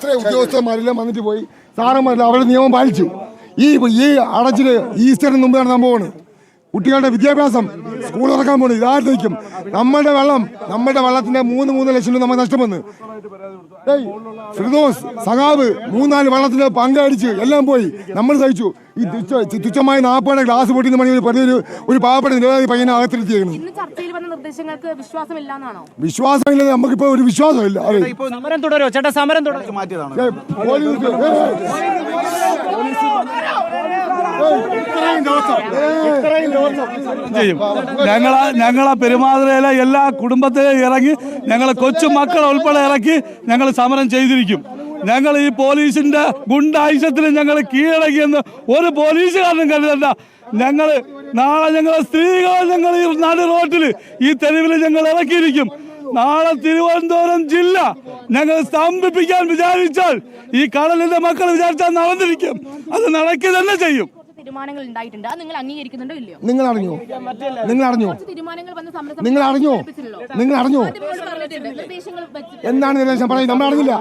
എത്ര ഉദ്യോഗസ്ഥന്മാരെല്ലാം വന്നിട്ട് പോയി, സാറന്മാരെല്ലാം അവരുടെ നിയമം പാലിച്ചു. ഈ അടച്ചില് ഈസ്റ്ററിന് മുമ്പ് നടന്ന സംഭവമാണ്. കുട്ടികളുടെ വിദ്യാഭ്യാസം, സ്കൂൾ തുറക്കാൻ പോകണം. ഇതായിരിക്കും നമ്മുടെ വെള്ളത്തിന്റെ 3 ലക്ഷം രൂപ നമ്മൾ നഷ്ടം വന്ന്. ഫിർദോസ് സഖാവ് 3-4 വെള്ളത്തിന് പങ്കടിച്ച് എല്ലാം പോയി, നമ്മൾ സഹിച്ചു. ഈ തുച്ഛമായ 40 ഗ്ലാസ് പൊട്ടിന്ന് മണി ഒരു പാവപ്പെട്ട നിരവധി പയ്യനെ അകത്തിരുത്തിയേക്കുന്നു. വിശ്വാസമില്ല, നമുക്കിപ്പോ ഒരു വിശ്വാസമില്ല. സമരം തുടരോ ചേട്ടാ? സമരം തുടരും. ഞങ്ങളെ പെരുമാതുരയിലെ എല്ലാ കുടുംബത്തെയും ഇറങ്ങി, ഞങ്ങളെ കൊച്ചു മക്കളെ ഉൾപ്പെടെ ഇറക്കി ഞങ്ങൾ സമരം ചെയ്തിരിക്കും. ഞങ്ങൾ ഈ പോലീസിന്റെ ഗുണ്ടായുസത്തിന് ഞങ്ങൾ കീഴടങ്ങിയെന്ന് ഒരു പോലീസുകാരനും കരുതണ്ട. നാളെ ഞങ്ങളെ സ്ത്രീകളെ ഞങ്ങൾ ഈ നാട് റോട്ടിൽ ഈ തെരുവിൽ ഞങ്ങൾ ഇറക്കിയിരിക്കും. നാളെ തിരുവനന്തപുരം ജില്ല ഞങ്ങൾ സ്തംഭിപ്പിക്കാൻ വിചാരിച്ചാൽ, ഈ കടലിന്റെ മക്കൾ വിചാരിച്ചാൽ നടന്നിരിക്കും. അത് നടക്കുക തന്നെ ചെയ്യും. തീരുമാനങ്ങൾ ഉണ്ടായിട്ടുണ്ട്, നിങ്ങൾ അംഗീകരിക്കുന്നുണ്ടോ ഇല്ലയോ? നിങ്ങൾ അറിഞ്ഞോ? എന്താണ് നിർദ്ദേശം പറയും? നമ്മൾ അറിഞ്ഞില്ല.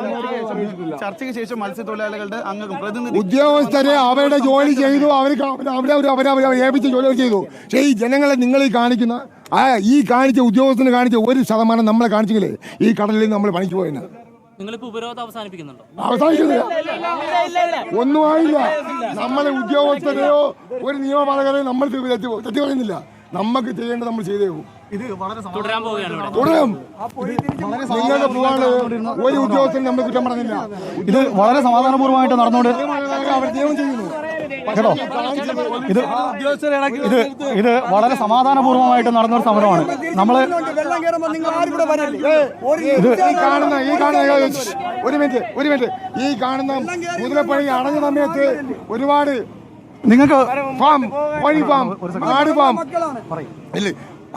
ചർച്ചയ്ക്ക് ശേഷം മത്സ്യത്തൊഴിലാളികളുടെ അംഗം പ്രതിനിധി ഉദ്യോഗസ്ഥരെ അവരുടെ ജോലി ചെയ്തു, അവരെ ഏൽപ്പിച്ച ജോലി ചെയ്തു. പക്ഷേ ഈ ജനങ്ങളെ നിങ്ങൾ ഈ കാണിച്ച ഉദ്യോഗസ്ഥന് കാണിച്ച 1% നമ്മളെ കാണിച്ചെങ്കിലേ ഈ കടലിൽ നമ്മൾ പണിക്ക് പോയെന്ന്. അവസാനിക്കുന്നില്ല, ഒന്നും ആയില്ല. നമ്മളെ ഉദ്യോഗസ്ഥരെയോ ഒരു നിയമപാലകരെയോ നമ്മൾ തെറ്റി പറയുന്നില്ല. നമുക്ക് ചെയ്യേണ്ടത് നമ്മൾ ചെയ്തേക്കും. തുടരും. നിങ്ങളുടെ പോവാണ് ഒരു ഉദ്യോഗസ്ഥൻ നമ്മൾ കുറ്റം പറഞ്ഞില്ല. ഇത് വളരെ സമാധാനപൂർവ്വമായിട്ട് നടന്നുകൊണ്ട് അവർ നിയമം ചെയ്യുന്നു കേട്ടോ. ഇത് വളരെ സമാധാനപൂർവ്വമായിട്ട് നടന്നൊരു സമരമാണ്. നമ്മള് ഈ കാണുന്ന മുതലപ്പഴി അടഞ്ഞ സമയത്ത് ഒരുപാട് നിങ്ങൾക്ക്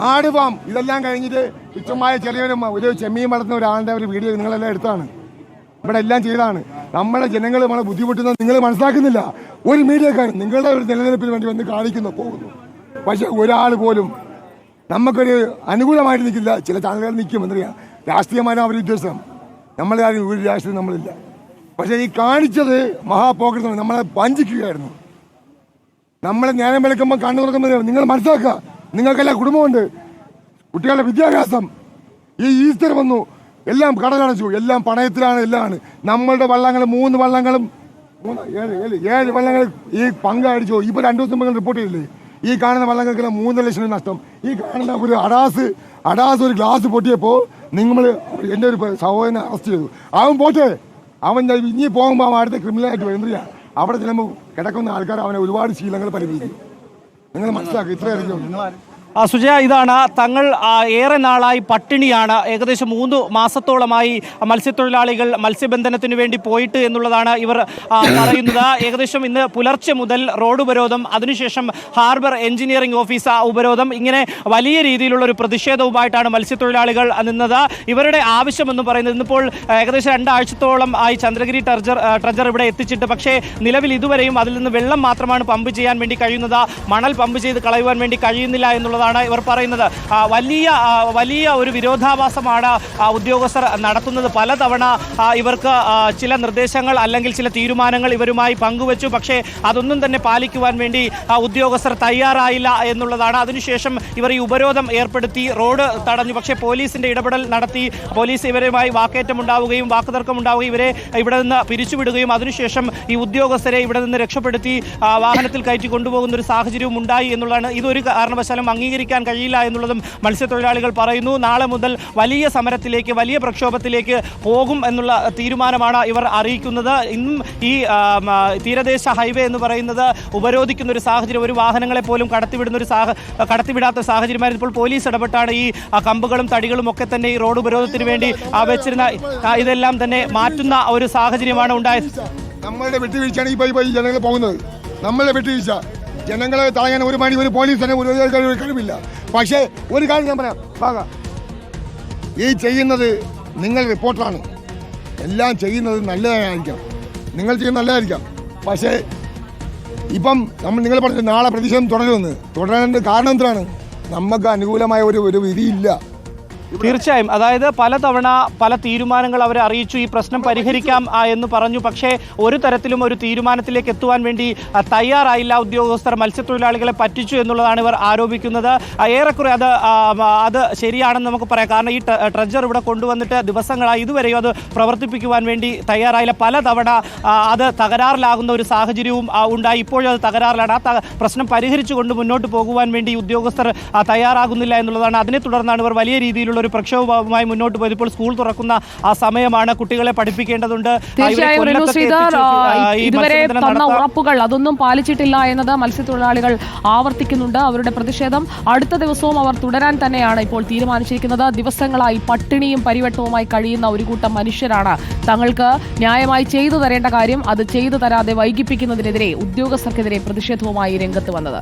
ആട് ഫാം ഇതെല്ലാം കഴിഞ്ഞിട്ട് തുച്ഛമായ ഒരു ചെമ്മീൻ വളർത്തുന്ന ഒരാളുടെ ഒരു വീഡിയോ നിങ്ങളെല്ലാം എടുത്താണ്. ഇവിടെ എല്ലാം ചെയ്താണ്. നമ്മുടെ ജനങ്ങൾ നമ്മളെ ബുദ്ധിമുട്ടുന്നത് നിങ്ങൾ മനസ്സിലാക്കുന്നില്ല. ഒരു മീഡിയക്കാരൻ നിങ്ങളുടെ ഒരു നിലനിൽപ്പിന് വേണ്ടി വന്ന് കാണിക്കുന്നു, പോകുന്നു. പക്ഷെ ഒരാൾ പോലും നമുക്കൊരു അനുകൂലമായിട്ട് നിൽക്കില്ല. ചില ചാനലുകൾ നിൽക്കും, എന്തറിയാം, രാഷ്ട്രീയമായ അവർ ഉദ്ദേശം. നമ്മളെ ആരും ഒരു രാഷ്ട്രീയം നമ്മളില്ല. പക്ഷെ ഈ കാണിച്ചത് മഹാപോക്കറ്റ് നമ്മളെ വഞ്ചിക്കുകയായിരുന്നു. നമ്മളെ നേരം വെളുക്കുമ്പോൾ കണ്ണു തുറക്കുമ്പോൾ നിങ്ങൾ മനസ്സിലാക്കുക, നിങ്ങൾക്കെല്ലാം കുടുംബമുണ്ട്, കുട്ടികളുടെ വിദ്യാഭ്യാസം. ഈ ഈസ്റ്റർ വന്നു, എല്ലാം കടലടച്ചു, എല്ലാം പണയത്തിലാണ്, എല്ലാമാണ്. നമ്മളുടെ വള്ളങ്ങൾ 3 വള്ളങ്ങളും 7 വള്ളങ്ങൾ ഈ പങ്കടിച്ചു. ഇപ്പോൾ 2 ദിവസം മുമ്പ് റിപ്പോർട്ട് ചെയ്തില്ലേ? ഈ കാണുന്ന വള്ളങ്ങൾക്കെല്ലാം 3 ലക്ഷം രൂപ നഷ്ടം. ഈ കാണുന്ന ഒരു അടാസ് ഒരു ഗ്ലാസ് പൊട്ടിയപ്പോൾ നിങ്ങൾ എൻ്റെ ഒരു സഹോദരനെ അറസ്റ്റ് ചെയ്തു. അവൻ പോട്ടെ, അവൻ ഇനി പോകുമ്പോൾ അവൻ അടുത്ത ക്രിമിനലായിട്ട് വരുന്നില്ല. അവിടെ ചിലപ്പോൾ കിടക്കുന്ന ആൾക്കാർ അവനെ ഒരുപാട് ശീലങ്ങൾ പഠിപ്പിക്കും. നിങ്ങൾ മനസ്സിലാക്കുക. ഇത്രയായിരിക്കും. സുജയ, ഇതാണ് തങ്ങൾ ഏറെ നാളായി പട്ടിണിയാണ്. ഏകദേശം 3 മാസത്തോളമായി മത്സ്യത്തൊഴിലാളികൾ മത്സ്യബന്ധനത്തിന് വേണ്ടി പോയിട്ട് എന്നുള്ളതാണ് ഇവർ പറയുന്നത്. ഏകദേശം ഇന്ന് പുലർച്ചെ മുതൽ റോഡ് ഉപരോധം, അതിനുശേഷം ഹാർബർ എഞ്ചിനീയറിംഗ് ഓഫീസ് ഉപരോധം, ഇങ്ങനെ വലിയ രീതിയിലുള്ള ഒരു പ്രതിഷേധവുമായിട്ടാണ് മത്സ്യത്തൊഴിലാളികൾ നിന്നത്. ഇവരുടെ ആവശ്യമെന്ന് പറയുന്നത്, ഇന്നിപ്പോൾ ഏകദേശം 2 ആഴ്ചത്തോളം ആയി ചന്ദ്രഗിരി ട്രജർ ഇവിടെ എത്തിച്ചിട്ട്, പക്ഷേ നിലവിൽ ഇതുവരെയും അതിൽ നിന്ന് വെള്ളം മാത്രമാണ് പമ്പ് ചെയ്യാൻ വേണ്ടി കഴിയുന്നത്. മണൽ പമ്പ് ചെയ്ത് കളയുവാൻ വേണ്ടി കഴിയുന്നില്ല എന്നുള്ളതാണ് ഇവർ പറയുന്നത്. വലിയ ഒരു വിരോധാഭാസമാണ് ഉദ്യോഗസ്ഥർ നടത്തുന്നത്. പലതവണ ഇവർക്ക് ചില നിർദ്ദേശങ്ങൾ അല്ലെങ്കിൽ ചില തീരുമാനങ്ങൾ ഇവരുമായി പങ്കുവച്ചു, പക്ഷേ അതൊന്നും തന്നെ പാലിക്കുവാൻ വേണ്ടി ഉദ്യോഗസ്ഥർ തയ്യാറായില്ല എന്നുള്ളതാണ്. അതിനുശേഷം ഇവർ ഈ ഉപരോധം ഏർപ്പെടുത്തി, റോഡ് തടഞ്ഞു. പക്ഷേ പോലീസിന്റെ ഇടപെടൽ നടത്തി. പോലീസ് ഇവരുമായി വാക്കേറ്റമുണ്ടാവുകയും വാക്കുതർക്കമുണ്ടാവുകയും ഇവരെ ഇവിടെ നിന്ന് പിരിച്ചുവിടുകയും അതിനുശേഷം ഈ ഉദ്യോഗസ്ഥരെ ഇവിടെ നിന്ന് രക്ഷപ്പെടുത്തി വാഹനത്തിൽ കയറ്റി കൊണ്ടുപോകുന്ന ഒരു സാഹചര്യവും ഉണ്ടായി എന്നുള്ളതാണ്. ഇതൊരു കാരണവശാലും അംഗീകരിക്കാൻ കഴിയില്ല എന്നുള്ളതും മത്സ്യത്തൊഴിലാളികൾ പറയുന്നു. നാളെ മുതൽ വലിയ സമരത്തിലേക്ക്, വലിയ പ്രക്ഷോഭത്തിലേക്ക് പോകും എന്നുള്ള തീരുമാനമാണ് ഇവർ അറിയിക്കുന്നത്. ഇന്നും ഈ തീരദേശ ഹൈവേ എന്ന് പറയുന്നത് ഉപരോധിക്കുന്ന ഒരു സാഹചര്യം, ഒരു വാഹനങ്ങളെ പോലും കടത്തിവിടാത്ത സാഹചര്യമായിരുന്നു. ഇപ്പോൾ പോലീസ് ഇടപെട്ടാണ് ഈ കമ്പുകളും തടികളും ഒക്കെ തന്നെ ഈ റോഡ് ഉപരോധത്തിന് വേണ്ടി വെച്ചിരുന്ന ഇതെല്ലാം തന്നെ മാറ്റുന്ന ഒരു സാഹചര്യമാണ് ഉണ്ടായത്. നമ്മളുടെ വിട്ടുവീഴ്ചയാണ് ഈ ജനങ്ങൾ പോകുന്നത്. നമ്മളുടെ വിട്ടുവീഴ്ച ജനങ്ങളെ തടയാൻ ഒരു പോലീസ് തന്നെ ഒരു കഴിവില്ല. പക്ഷേ ഒരു കാര്യം ഞാൻ പറയാം, ഈ ചെയ്യുന്നത് നിങ്ങൾ റിപ്പോർട്ടറാണ്. എല്ലാം ചെയ്യുന്നത് നല്ലതായിരിക്കാം, നിങ്ങൾ ചെയ്യുന്നത് നല്ലതായിരിക്കാം. പക്ഷേ ഇപ്പം നിങ്ങൾ പറഞ്ഞു നാളെ പ്രതിഷേധം തുടരേണ്ട കാരണം എന്താണ്? നമുക്ക് അനുകൂലമായ ഒരു വിധിയില്ല. തീർച്ചയായും, അതായത് പലതവണ പല തീരുമാനങ്ങൾ അവരെ അറിയിച്ചു, ഈ പ്രശ്നം പരിഹരിക്കാം എന്ന് പറഞ്ഞു. പക്ഷേ ഒരു തരത്തിലും ഒരു തീരുമാനത്തിലേക്ക് എത്തുവാൻ വേണ്ടി തയ്യാറായില്ല ഉദ്യോഗസ്ഥർ. മത്സ്യത്തൊഴിലാളികളെ പറ്റിച്ചു എന്നുള്ളതാണ് ഇവർ ആരോപിക്കുന്നത്. ഏറെക്കുറെ അത് ശരിയാണെന്ന് നമുക്ക് പറയാം. കാരണം ഈ ട്രഡ്ജർ ഇവിടെ കൊണ്ടുവന്നിട്ട് ദിവസങ്ങളായി, ഇതുവരെയും അത് പ്രവർത്തിപ്പിക്കുവാൻ വേണ്ടി തയ്യാറായില്ല. പലതവണ അത് തകരാറിലാകുന്ന ഒരു സാഹചര്യവും ഉണ്ടായി. ഇപ്പോഴും അത് തകരാറിലാണ്. ആ പ്രശ്നം പരിഹരിച്ചുകൊണ്ട് മുന്നോട്ട് പോകുവാൻ വേണ്ടി ഉദ്യോഗസ്ഥർ തയ്യാറാകുന്നില്ല എന്നുള്ളതാണ്. അതിനെ തുടർന്നാണ് ഇവർ വലിയ രീതിയിലുള്ള ഒരു പ്രക്ഷോഭവുമായി മുന്നോട്ട് പോയത്. ഇപ്പോൾ സ്കൂൾ തുറക്കുന്ന ആ സമയമാണ്, കുട്ടികളെ പഠിപ്പിക്കേണ്ടതുണ്ട്. ഇതുവരെ തന്ന ഉറപ്പുകൾ അതൊന്നും പാലിച്ചിട്ടില്ല എന്നത് മത്സ്യത്തൊഴിലാളികൾ ആവർത്തിക്കുന്നുണ്ട്. അവരുടെ പ്രതിഷേധം അടുത്ത ദിവസവും അവർ തുടരാൻ തന്നെയാണ് ഇപ്പോൾ തീരുമാനിച്ചിരിക്കുന്നത്. ദിവസങ്ങളായി പട്ടിണിയും പരിവട്ടവുമായി കഴിയുന്ന ഒരു കൂട്ടം മനുഷ്യരാണ് തങ്ങൾക്ക് ന്യായമായി ചെയ്തു തരേണ്ട കാര്യം അത് ചെയ്തു തരാതെ വൈകിപ്പിക്കുന്നതിനെതിരെ ഉദ്യോഗസ്ഥർക്കെതിരെ പ്രതിഷേധവുമായി രംഗത്ത് വന്നത്.